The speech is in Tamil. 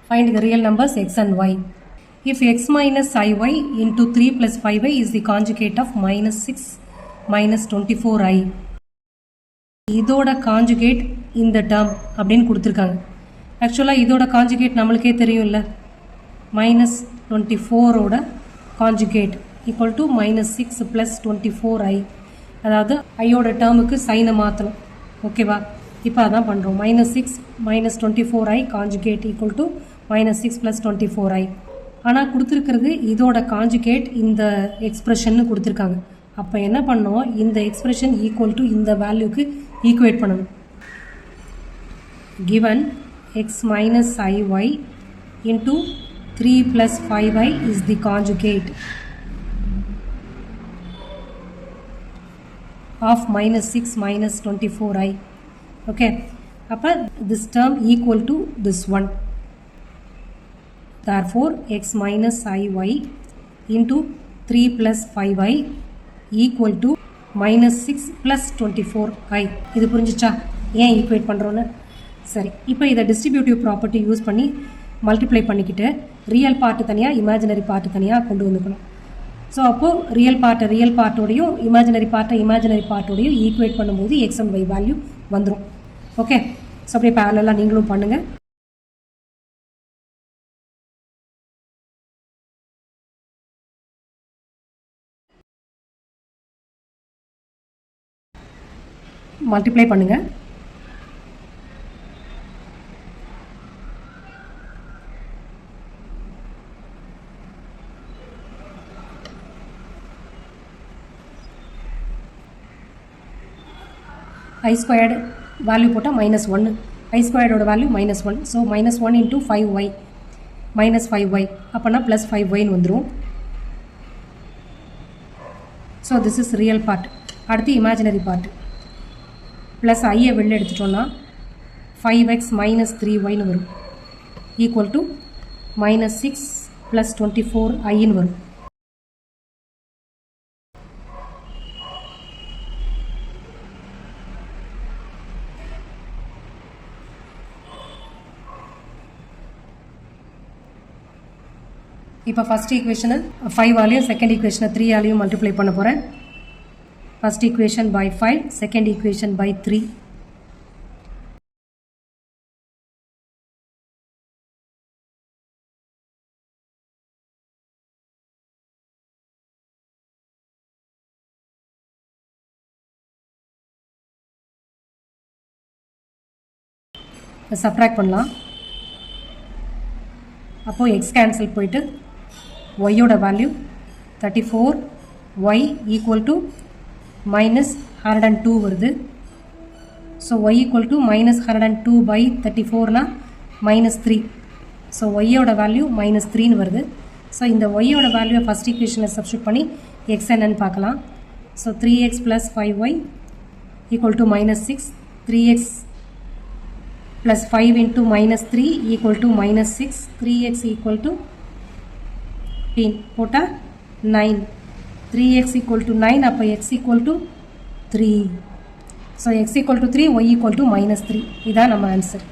find the real numbers x and y. If x minus iy into 3 plus 5y is the conjugate of minus 6 minus 24i. இதோட காஞ்சுகேட் இந்த டேர்ம் அப்படின்னு கொடுத்துருக்காங்க. ஆக்சுவலாக இதோட காஞ்சுகேட் நம்மளுக்கே தெரியும்ல, மைனஸ் 24ஓட conjugate equal to minus 6 plus 24i. அதாவது ஐயோட டேர்முக்கு சைனை மாற்றணும். ஓகேவா? இப்போ அதான் பண்ணுறோம். Minus 6 minus 24i conjugate equal to minus 6 plus 24i. ஆனால் கொடுத்துருக்கிறது இதோட காஞ்சுகேட் இந்த எக்ஸ்ப்ரெஷன்னு கொடுத்துருக்காங்க. அப்போ என்ன பண்ணோம், இந்த எக்ஸ்ப்ரெஷன் ஈக்குவல் டு இந்த வேல்யூக்கு ஈக்குவேட் பண்ணணும். given x minus iy into 3 plus 5i is the conjugate of minus 6 minus 24i. Okay, அப்போ this term equal to this one. Therefore x minus iy into 3 plus 5i equal to minus 6 plus 24i. இது புரிஞ்சிச்சா ஏன் ஈக்குவேட் பண்ணுறோன்னு? சரி, இப்போ இதை டிஸ்ட்ரிபியூட்டிவ் ப்ராப்பர்ட்டி யூஸ் பண்ணி மல்டிப்ளை பண்ணிக்கிட்டு ரியல் பார்ட்டு தனியாக இமேஜினரி பார்ட்டு தனியாக கொண்டு வந்துக்கணும். ஸோ அப்போது ரியல் பார்ட்டோடையும் இமேஜினரி பார்ட்டோடையும் ஈக்குவேட் பண்ணும்போது எக்ஸ் அண்ட் ஒய் வேல்யூ வந்துடும். ஓகே, ஸோ அப்படியே பேரலெல்லாம் நீங்களும் பண்ணுங்கள். மல்டிப்ளை பண்ணுங்கள். ஐ ஸ்கொயர்டு வேல்யூ போட்டால் -1, ஐ ஸ்கொயர்டோட value -1. So -1 into 5y -5y அப்போனா +5yன்னு வந்துடும். So this is real part. அடுத்து இமேஜினரி பார்ட். ப்ளஸ் ஐயை வெளில எடுத்துட்டோன்னா 5x - 3yன்னு வரும் ஈக்குவல் டு -6 + 24iன்னு வரும். இப்போ ஃபஸ்ட் ஈக்குவேஷனை 5ஆலையும் செகண்ட் ஈக்குவேஷனை 3ஆலையும் மல்டிப்ளை பண்ண போகிறேன். First equation by 5, second equation by 3. Subtract பண்ணலாம். அப்போது எக்ஸ் கேன்சல் போயிட்டு ஒய்யோட வேல்யூ 34y ஈக்குவல் டு -102 வருது. ஸோ y ஈக்குவல் டு -102/34னா -3. ஸோ ஒய்யோட வேல்யூ -3ன்னு வருது. ஸோ இந்த ஒய்யோட வேல்யூவை ஃபஸ்ட் ஈக்குவேஷனில் சப்ஸ்டியூட் பண்ணி எக்ஸ் என்னன்னு பார்க்கலாம். So 3x + 5y equal to -6. 3x plus 5 into -3 equal to -6. 3x equal to 10 போட்டா 9. 3x equal to 9 அப்போ x equal to 3. So x equal to 3, y equal to -3. இதான் நம்ம ஆன்சர்.